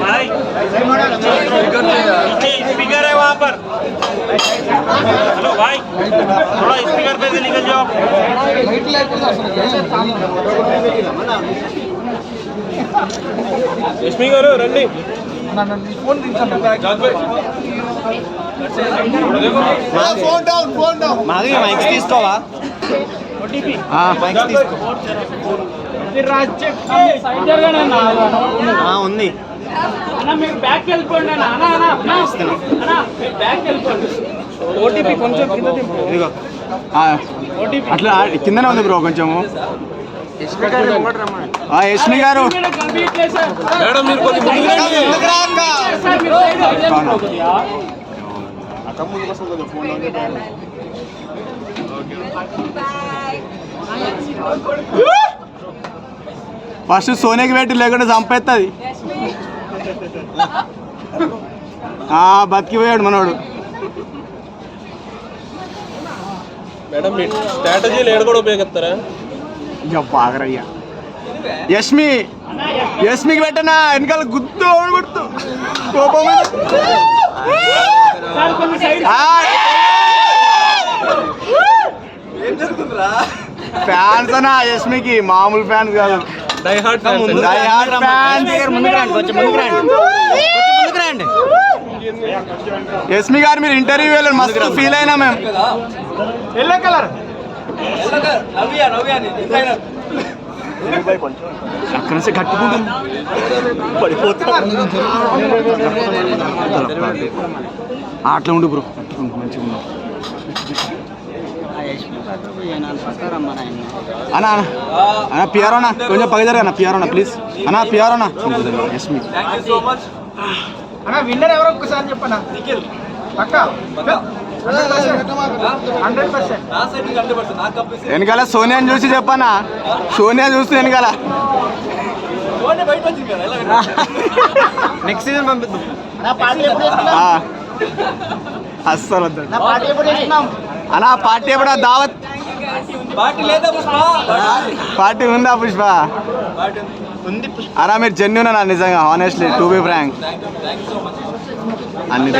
भाई स्पीकर है वहाँ पर। हेलो भाई, थोड़ा स्पीकर पे से निकल जाओ। स्पीकर रनिंग మాది మైక్స్ తీసుకోవా మైక్స్ తీసుకో ఉంది ఓటీపీ కొంచెం కింద ఇదిగో అట్లా కిందనే ఉంది బ్రో కొంచెము యష్మి గారు మేడం మీరు కొంచెం ఫస్ట్ సోనియాకి పెట్టి లేకుండా చంపేస్తుంది బతికిపోయాడు మనోడు మేడం మీ స్ట్రాటజీలు ఏడు కూడా ఉపయోగిస్తారా? ఇక బాగరయ్యా యష్మికి పెట్టనా వెనకాల గుర్తు కొడుతూ కోపం ఫ్యాన్స్ అనా యష్మికి మామూలు ఫ్యాన్స్ కాదు డై హార్ట్ యష్మి గారు మీరు ఇంటర్వ్యూ వెళ్ళారు మస్తు ఫీల్ అయినా మేము ఎల్లో కలర్ అక్కడ నుంచి కట్టుకుంటుంది అట్లా ఉండు బ్రో మంచిగా ఉన్నావు అన్నా అన్నా పియారోనా కొంచెం పగ జరగనా పియారోనా ప్లీజ్ అన్నా పియారోనా యష్మి అన్న విన్నర్ ఎవరో ఒక్కసారి చెప్పనా నిఖిల్ పక్కా 100%. వెనకాల సోనియాని చూసి చెప్పనా సోనియా చూస్తే వెనకాల నెక్స్ట్ సీజన్ పంపిద్దాం అస్సలు అన్నా పార్టీ ఎప్పుడా దావత్ పార్టీ ఉందా పుష్ప అన్నా మీరు జెన్యూన్ అన్నా నిజంగా హానెస్ట్లీ టు బి ఫ్రాంక్ అన్ని